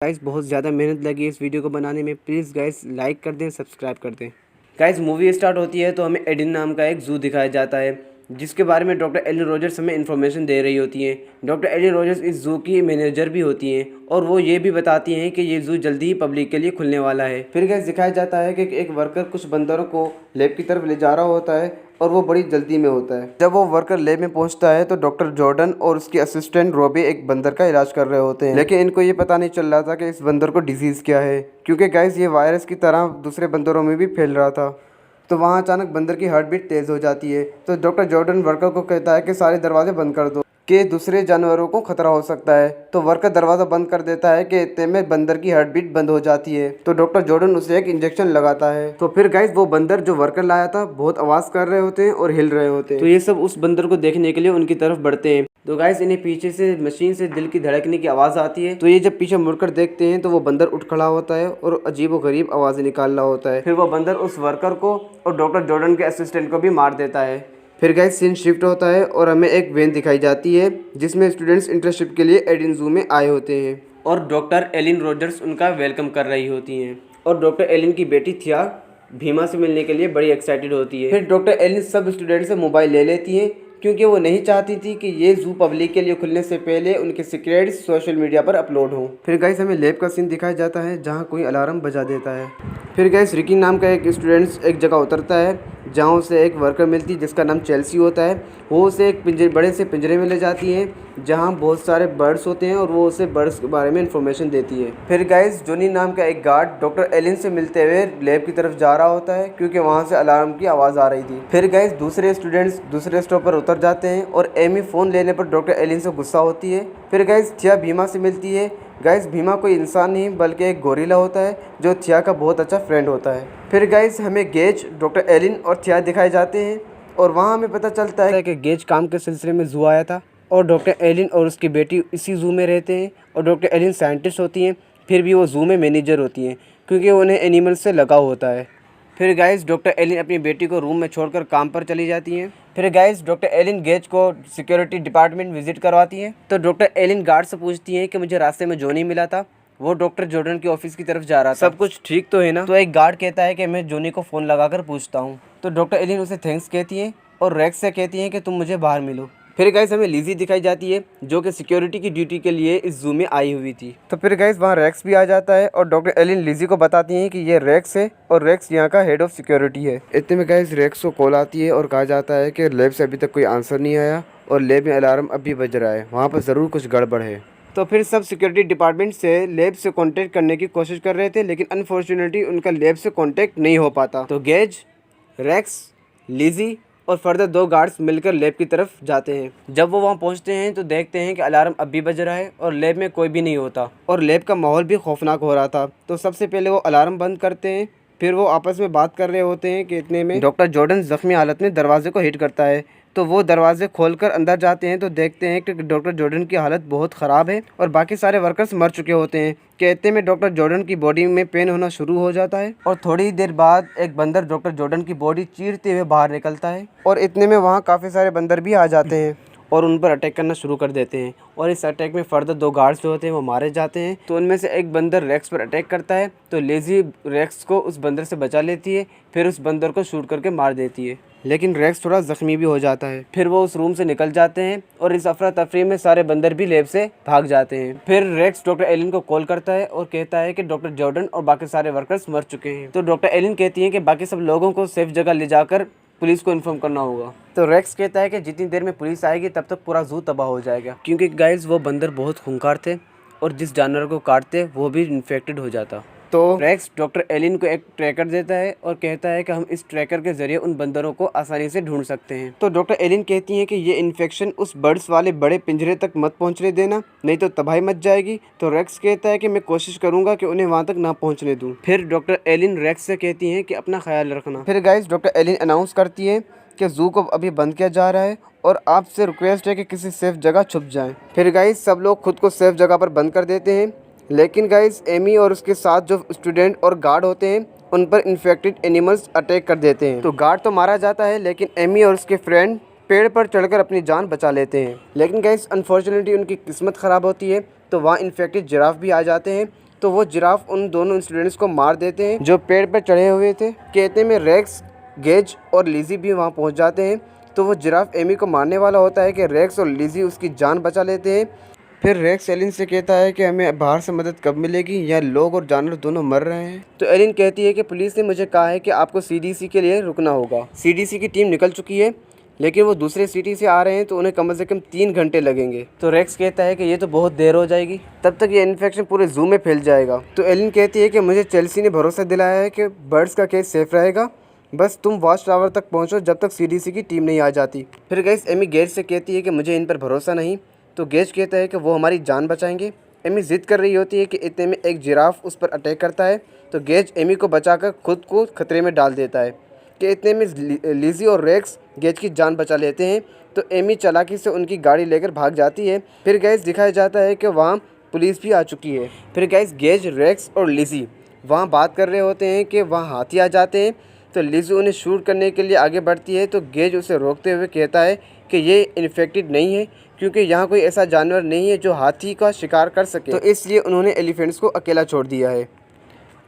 Guys बहुत ज़्यादा मेहनत लगी है इस वीडियो को बनाने में। प्लीज़ गाइस लाइक कर दें, सब्सक्राइब कर दें। गाइस मूवी स्टार्ट होती है तो हमें एडिन नाम का एक ज़ू दिखाया जाता है जिसके बारे में डॉक्टर एलिन रॉजर्स हमें इन्फॉर्मेशन दे रही होती हैं। डॉक्टर एलिन रॉजर्स इस ज़ू की मैनेजर भी होती हैं और वो ये भी बताती हैं कि ये ज़ू जल्दी ही पब्लिक के लिए खुलने वाला है। फिर गाइस दिखाया जाता है कि एक वर्कर कुछ बंदरों को लैब की तरफ ले जा रहा होता है और वो बड़ी जल्दी में होता है। जब वो वर्कर लैब में पहुंचता है तो डॉक्टर जॉर्डन और उसकी असिस्टेंट रॉबी एक बंदर का इलाज कर रहे होते हैं, लेकिन इनको ये पता नहीं चल रहा था कि इस बंदर को डिजीज़ क्या है, क्योंकि गाइस ये वायरस की तरह दूसरे बंदरों में भी फैल रहा था। तो वहाँ अचानक बंदर की हार्ट बीट तेज़ हो जाती है। तो डॉक्टर जॉर्डन वर्कर को कहता है कि सारे दरवाजे बंद कर दो कि दूसरे जानवरों को खतरा हो सकता है। तो वर्कर दरवाज़ा बंद कर देता है कि इतने में बंदर की हार्ट बीट बंद हो जाती है। तो डॉक्टर जॉर्डन उसे एक इंजेक्शन लगाता है। तो फिर गाइस वो बंदर जो वर्कर लाया था बहुत आवाज़ कर रहे होते हैं और हिल रहे होते हैं। तो ये सब उस बंदर को देखने के लिए उनकी तरफ बढ़ते हैं। तो गाइस इन्हें पीछे से मशीन से दिल की धड़कने की आवाज़ आती है। तो ये जब पीछे मुड़कर देखते हैं तो वो बंदर उठ खड़ा होता है और अजीब व गरीब आवाज़ें निकाल रहा होता है। फिर वो बंदर उस वर्कर को और डॉक्टर जॉर्डन के असिस्टेंट को भी मार देता है। फिर गाइस सीन शिफ्ट होता है और हमें एक वैन दिखाई जाती है जिसमें स्टूडेंट्स इंटर्नशिप के लिए एडिन ज़ू में आए होते हैं और डॉक्टर एलिन रॉजर्स उनका वेलकम कर रही होती हैं। और डॉक्टर एलिन की बेटी थिया भीमा से मिलने के लिए बड़ी एक्साइटेड होती है। फिर डॉक्टर एलिन सब स्टूडेंट से मोबाइल ले लेती है क्योंकि वो नहीं चाहती थी कि ये ज़ू पब्लिक के लिए खुलने से पहले उनके सीक्रेट्स सोशल मीडिया पर अपलोड हों। फिर गाइस हमें लैब का सीन दिखाया जाता है जहाँ कोई अलार्म बजा देता है। फिर गाइस रिकी नाम का एक स्टूडेंट्स एक जगह उतरता है जहाँ उसे एक वर्कर मिलती है जिसका नाम चेल्सी होता है। वो उसे एक बड़े से पिंजरे में ले जाती है जहाँ बहुत सारे बर्ड्स होते हैं और वो उसे बर्ड्स के बारे में इन्फॉर्मेशन देती है। फिर गाइस जोनी नाम का एक गार्ड डॉक्टर एलिन से मिलते हुए लैब की तरफ जा रहा होता है क्योंकि वहाँ से अलार्म की आवाज़ आ रही थी। फिर गाइस दूसरे स्टूडेंट्स दूसरे स्टॉप पर उतर जाते हैं और एमी फ़ोन लेने पर डॉक्टर एलिन से गुस्सा होती है। फिर गाइस थिया भीमा से मिलती है। गाइस भीमा कोई इंसान नहीं बल्कि एक गोरिल्ला होता है जो थिया का बहुत अच्छा फ्रेंड होता है। फिर गाइस हमें गेज डॉक्टर एलिन और थिया दिखाए जाते हैं और वहाँ हमें पता चलता है कि गेज काम के सिलसिले में ज़ू आया था और डॉक्टर एलिन और उसकी बेटी इसी ज़ू में रहते हैं और डॉक्टर एलिन साइंटिस्ट होती हैं, फिर भी वो ज़ू में मैनेजर होती हैं क्योंकि उन्हें एनिमल से लगाव होता है। फिर गाइस डॉक्टर एलिन अपनी बेटी को रूम में छोड़कर काम पर चली जाती हैं। फिर गाइस डॉक्टर एलिन गेज को सिक्योरिटी डिपार्टमेंट विजिट करवाती हैं। तो डॉक्टर एलिन गार्ड से पूछती हैं कि मुझे रास्ते में जोनी मिला था, वो डॉक्टर जॉर्डन के ऑफिस की तरफ जा रहा था, सब कुछ ठीक तो है ना। तो एक गार्ड कहता है कि मैं जोनी को फ़ोन लगाकर पूछता हूँ। तो डॉक्टर एलिन उसे थैंक्स कहती हैं और रेक्स से कहती हैं कि तुम मुझे बाहर मिलो। फिर गाइस हमें लिज़ी दिखाई जाती है जो कि सिक्योरिटी की ड्यूटी के लिए इस ज़ू में आई हुई थी। तो फिर गाइस वहाँ रेक्स भी आ जाता है और डॉक्टर एलिन लिज़ी को बताती हैं कि ये रेक्स है और रेक्स यहाँ का हेड ऑफ सिक्योरिटी है। इतने में गाइस रेक्स को कॉल आती है और कहा जाता है कि लैब से अभी तक कोई आंसर नहीं आया और लैब में अलार्म अभी बज रहा है, वहाँ पर ज़रूर कुछ गड़बड़ है। तो फिर सब सिक्योरिटी डिपार्टमेंट से लैब से कांटेक्ट करने की कोशिश कर रहे थे लेकिन अनफॉर्चुनेटली उनका लैब से कांटेक्ट नहीं हो पाता। तो गेज, रेक्स, लिज़ी और फर्दर दो गार्ड्स मिलकर लैब की तरफ जाते हैं। जब वो वहाँ पहुँचते हैं तो देखते हैं कि अलार्म अब भी बज रहा है और लैब में कोई भी नहीं होता और लैब का माहौल भी खौफनाक हो रहा था। तो सबसे पहले वो अलार्म बंद करते हैं, फिर वो आपस में बात कर रहे होते हैं कि इतने में डॉक्टर जॉर्डन ज़ख्मी हालत में दरवाजे को हिट करता है। तो वो दरवाजे खोलकर अंदर जाते हैं तो देखते हैं कि डॉक्टर जॉर्डन की हालत बहुत ख़राब है और बाकी सारे वर्कर्स मर चुके होते हैं। कहते में डॉक्टर जॉर्डन की बॉडी में पेन होना शुरू हो जाता है और थोड़ी ही देर बाद एक बंदर डॉक्टर जॉर्डन की बॉडी चीरते हुए बाहर निकलता है और इतने में वहाँ काफ़ी सारे बंदर भी आ जाते हैं और उन पर अटैक करना शुरू कर देते हैं और इस अटैक में फर्दर दो गार्ड्स जो होते हैं वो मारे जाते हैं। तो उनमें से एक बंदर रेक्स पर अटैक करता है तो लेज़ी रेक्स को उस बंदर से बचा लेती है, फिर उस बंदर को शूट करके मार देती है, लेकिन रेक्स थोड़ा ज़ख्मी भी हो जाता है। फिर वो उस रूम से निकल जाते हैं और इस अफरा तफरी में सारे बंदर भी लैब से भाग जाते हैं। फिर रेक्स डॉक्टर एलिन को कॉल करता है और कहता है कि डॉक्टर जॉर्डन और बाकी सारे वर्कर्स मर चुके हैं। तो डॉक्टर एलिन कहती हैं कि बाकी सब लोगों को सेफ जगह ले जाकर पुलिस को इन्फॉर्म करना होगा। तो रेक्स कहता है कि जितनी देर में पुलिस आएगी तब तक पूरा ज़ू तबाह हो जाएगा क्योंकि गाइस वो बंदर बहुत खूंखार थे और जिस जानवर को काटते वो भी इन्फेक्टेड हो जाता। तो रेक्स डॉक्टर एलिन को एक ट्रैकर देता है और कहता है कि हम इस ट्रैकर के जरिए उन बंदरों को आसानी से ढूंढ सकते हैं। तो डॉक्टर एलिन कहती हैं कि ये इन्फेक्शन उस बर्ड्स वाले बड़े पिंजरे तक मत पहुंचने देना, नहीं तो तबाही मच जाएगी। तो रेक्स कहता है कि मैं कोशिश करूंगा कि उन्हें वहां तक ना पहुंचने दूं। फिर डॉक्टर एलिन रेक्स से कहती हैं कि अपना ख्याल रखना। फिर गाइस डॉक्टर एलिन अनाउंस करती है कि ज़ू को अभी बंद किया जा रहा है और आपसे रिक्वेस्ट है कि किसी सेफ जगह छुप जाएं। फिर गाइस सब लोग खुद को सेफ जगह पर बंद कर देते हैं, लेकिन गाइस एमी और उसके साथ जो स्टूडेंट और गार्ड होते हैं उन पर इन्फेक्टेड एनिमल्स अटैक कर देते हैं। तो गार्ड तो मारा जाता है लेकिन एमी और उसके फ्रेंड पेड़ पर चढ़कर अपनी जान बचा लेते हैं। लेकिन गाइस अनफॉर्चुनेटली उनकी किस्मत ख़राब होती है तो वहाँ इन्फेक्टेड जिराफ भी आ जाते हैं तो वो जिराफ उन दोनों स्टूडेंट्स को मार देते हैं जो पेड़ पर चढ़े हुए थे। कहते में रेक्स, गेज और लिज़ी भी वहाँ पहुँच जाते हैं। तो वो जिराफ एमी को मारने वाला होता है कि रेक्स और लिज़ी उसकी जान बचा लेते हैं। फिर रेक्स एलिन से कहता है कि हमें बाहर से मदद कब मिलेगी, यहाँ लोग और जानवर दोनों मर रहे हैं। तो एलिन कहती है कि पुलिस ने मुझे कहा है कि आपको सीडीसी के लिए रुकना होगा। सीडीसी की टीम निकल चुकी है, लेकिन वो दूसरे सिटी से आ रहे हैं तो उन्हें कम से कम 3 घंटे लगेंगे। तो रेक्स कहता है कि ये तो बहुत देर हो जाएगी, तब तक ये इन्फेक्शन पूरे जू में फैल जाएगा। तो एलिन कहती है कि मुझे चेल्सी ने भरोसा दिलाया है कि बर्ड्स का केस सेफ रहेगा, बस तुम वॉच टावर तक पहुंचो जब तक सीडीसी की टीम नहीं आ जाती। फिर गाइस एमी गेज से कहती है कि मुझे इन पर भरोसा नहीं। तो गेज कहता है कि वो हमारी जान बचाएंगे। एमी जिद कर रही होती है कि इतने में एक जिराफ उस पर अटैक करता है। तो गेज एमी को बचाकर खुद को खतरे में डाल देता है कि इतने में लिज़ी और रेक्स गेज की जान बचा लेते हैं। तो एमी चालाकी से उनकी गाड़ी लेकर भाग जाती है। फिर गैस दिखाया जाता है कि वहाँ पुलिस भी आ चुकी है। फिर गैस गेज, रेक्स और लिज़ी वहाँ बात कर रहे होते हैं कि वहाँ हाथी आ जाते हैं। तो लिज़ी उन्हें शूट करने के लिए आगे बढ़ती है। तो गेज उसे रोकते हुए कहता है कि ये इन्फेक्टेड नहीं है, क्योंकि यहाँ कोई ऐसा जानवर नहीं है जो हाथी का शिकार कर सके, तो इसलिए उन्होंने एलिफेंट्स को अकेला छोड़ दिया है।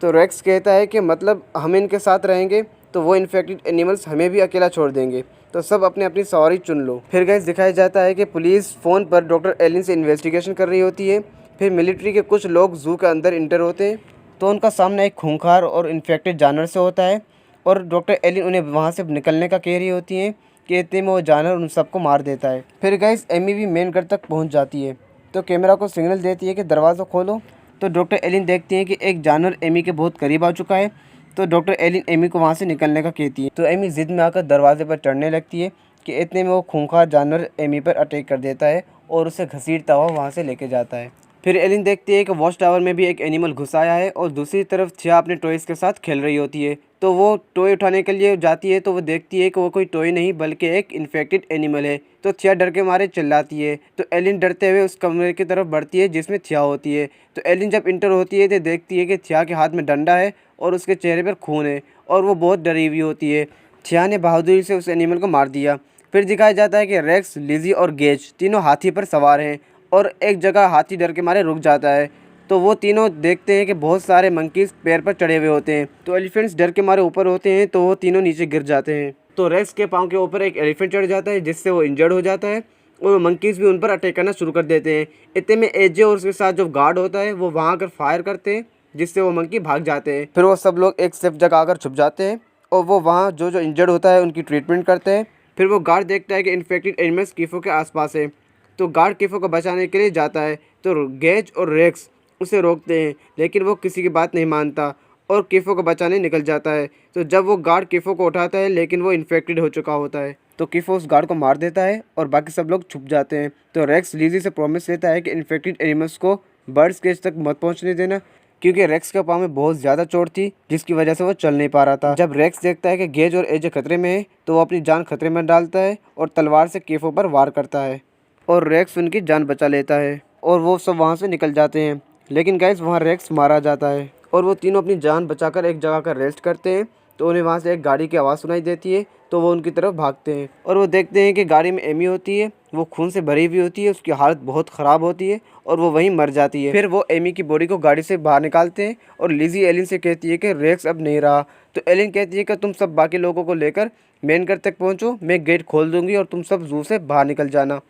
तो रेक्स कहता है कि मतलब हम इनके साथ रहेंगे तो वो इन्फेक्टेड एनिमल्स हमें भी अकेला छोड़ देंगे, तो सब अपने अपनी सवारी चुन लो। फिर गैस दिखाया जाता है कि पुलिस फ़ोन पर डॉक्टर एलिन से इन्वेस्टिगेशन कर रही होती है। फिर मिलिट्री के कुछ लोग जू के अंदर इंटर होते हैं, तो उनका सामना एक खूंखार और इन्फेक्टेड जानवर से होता है और डॉक्टर एलिन उन्हें वहाँ से निकलने का कह रही होती है कि इतने में वो जानवर उन सबको मार देता है। फिर गैस एमी भी मेन घर तक पहुँच जाती है, तो कैमरा को सिग्नल देती है कि दरवाज़ा खोलो। तो डॉक्टर एलिन देखती है कि एक जानवर एमी के बहुत करीब आ चुका है। तो डॉक्टर एलिन एमी को वहाँ से निकलने का कहती है। तो एमी ज़िद में आकर दरवाजे पर चढ़ने लगती है कि इतने में वो खूंखार जानवर एमी पर अटैक कर देता है और उसे घसीटता हुआ वहाँ से लेके जाता है। फिर एलिन देखती है कि वॉच टावर में भी एक एनिमल घुस आया है और दूसरी तरफ थिया अपने टॉयज़ के साथ खेल रही होती है। तो वो टॉय उठाने के लिए जाती है तो वो देखती है कि वो कोई टॉय नहीं बल्कि एक इन्फेक्टेड एनिमल है। तो थिया डर के मारे चिल्लाती है। तो एलिन डरते हुए उस कमरे की तरफ बढ़ती है जिसमें थिया होती है। तो एलिन जब इंटर होती है तो देखती है कि थिया के हाथ में डंडा है और उसके चेहरे पर खून है और वो बहुत डरी हुई होती है। थिया ने बहादुरी से उस एनिमल को मार दिया। फिर दिखाया जाता है कि रेक्स, लिज़ी और गेज तीनों हाथी पर सवार हैं और एक जगह हाथी डर के मारे रुक जाता है। तो वो तीनों देखते हैं कि बहुत सारे मंकीज़ पैर पर चढ़े हुए होते हैं। तो एलिफेंट्स डर के मारे ऊपर होते हैं, तो वो तीनों नीचे गिर जाते हैं। तो रेक्स के पाँव के ऊपर एक एलिफेंट चढ़ जाता है जिससे वो इंजर्ड हो जाता है और मंकीज़ भी उन पर अटैक करना शुरू कर देते हैं। इतने में एजे और उसके साथ जो गार्ड होता है वो वहाँ आकर फायर करते हैं जिससे वो मंकी भाग जाते हैं। फिर वो सब लोग एक सेफ जगह आकर छुप जाते हैं और वो वहाँ जो इंजर्ड होता है उनकी ट्रीटमेंट करते हैं। फिर वो गार्ड देखता है कि इन्फेक्टेड एनिमल्स कीफो के आसपास है, तो गार्ड कीफो को बचाने के लिए जाता है। तो गेज और रेक्स उसे रोकते हैं, लेकिन वो किसी की बात नहीं मानता और कीफो को बचाने निकल जाता है। तो जब वो गार्ड कीफो को उठाता है लेकिन वो इन्फेक्टेड हो चुका होता है, तो कीफो उस गार्ड को मार देता है और बाकी सब लोग छुप जाते हैं। तो रेक्स लिज़ी से प्रॉमिस लेता है कि इन्फेक्टेड एनिमल्स को बर्ड्स केज तक मत पहुंचने देना, क्योंकि रेक्स के पाँव में बहुत ज़्यादा चोट थी जिसकी वजह से वो चल नहीं पा रहा था। जब रेक्स देखता है कि गेज और एजे खतरे में है तो वो अपनी जान खतरे में डालता है और तलवार से कीफो पर वार करता है और रेक्स उनकी जान बचा लेता है और वो सब वहाँ से निकल जाते हैं। लेकिन गैस वहाँ रेक्स मारा जाता है और वो तीनों अपनी जान बचाकर एक जगह का रेस्ट करते हैं। तो उन्हें वहाँ से एक गाड़ी की आवाज़ सुनाई देती है, तो वो उनकी तरफ भागते हैं और वो देखते हैं कि गाड़ी में एमी होती है। वो खून से भरी हुई होती है, उसकी हालत बहुत ख़राब होती है और वो वहीं मर जाती है। फिर वो एमी की बॉडी को गाड़ी से बाहर निकालते हैं और लिज़ी एलिन से कहती है कि रेक्स अब नहीं रहा। तो एलिन कहती है कि तुम सब बाकी लोगों को लेकर मेन घर तक पहुँचो, मैं गेट खोल दूँगी और तुम सब जू से बाहर निकल जाना।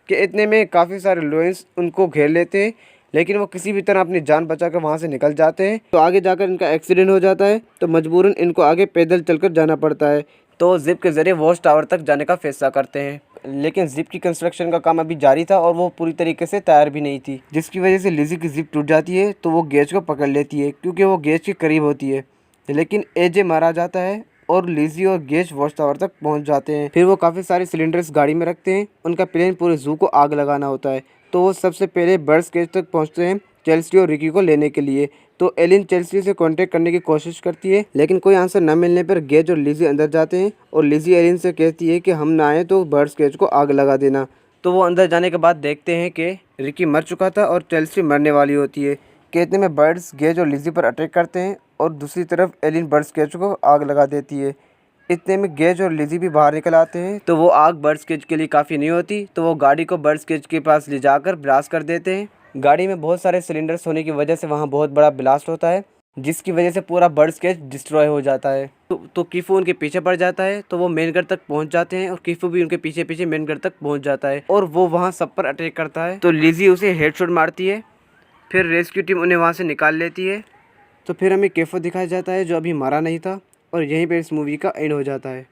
कि इतने में काफ़ी सारे लोयंस उनको घेर लेते हैं, लेकिन वो किसी भी तरह अपनी जान बचाकर वहाँ से निकल जाते हैं। तो आगे जाकर इनका एक्सीडेंट हो जाता है, तो मजबूरन इनको आगे पैदल चलकर जाना पड़ता है। तो जिप के ज़रिए वॉच टावर तक जाने का फैसला करते हैं, लेकिन जिप की कंस्ट्रक्शन का काम अभी जारी था और वो पूरी तरीके से तैयार भी नहीं थी, जिसकी वजह से लिज़ी की जिप टूट जाती है। तो वो गेज को पकड़ लेती है क्योंकि वो गेज के करीब होती है, लेकिन एजे मारा जाता है और लिज़ी और गेज वॉच टावर तक पहुंच जाते हैं। फिर वो काफ़ी सारे सिलेंडर्स गाड़ी में रखते हैं। उनका प्लान पूरे जू को आग लगाना होता है। तो वो सबसे पहले बर्ड्स केज तक पहुंचते हैं चेल्सी और रिकी को लेने के लिए। तो एलिन चेल्सी से कांटेक्ट करने की कोशिश करती है, लेकिन कोई आंसर न मिलने पर गेज और लिज़ी अंदर जाते हैं और लिज़ी एलिन से कहती है कि हम ना आए तो बर्ड्स केज को आग लगा देना। तो वो अंदर जाने के बाद देखते हैं कि रिकी मर चुका था और चेल्सी मरने वाली होती है। कहते में बर्ड्स गेज और लिज़ी पर अटैक करते हैं और दूसरी तरफ एलिन बर्ड्स केज को आग लगा देती है। इतने में गेज और लिज़ी भी बाहर निकल आते हैं। तो वो आग बर्ड्स केज के लिए काफ़ी नहीं होती, तो वो गाड़ी को बर्ड्स केज के पास ले जाकर ब्लास्ट कर देते हैं गाड़ी में बहुत सारे सिलेंडर्स होने की वजह से वहाँ बहुत बड़ा ब्लास्ट होता है, जिसकी वजह से पूरा बर्ड स्केच डिस्ट्रॉय हो जाता है। तो कीफू उनके पीछे पड़ जाता है, तो वो मेन घर तक पहुंच जाते हैं और कीफू भी उनके पीछे पीछे मेन घर तक पहुंच जाता है और वो वहाँ सब पर अटैक करता है। तो लिज़ी उसे हेडशॉट मारती है, फिर रेस्क्यू टीम उन्हें वहाँ से निकाल लेती है। तो फिर हमें कीफू दिखाया जाता है जो अभी मारा नहीं था और यहीं पर इस मूवी का एंड हो जाता है।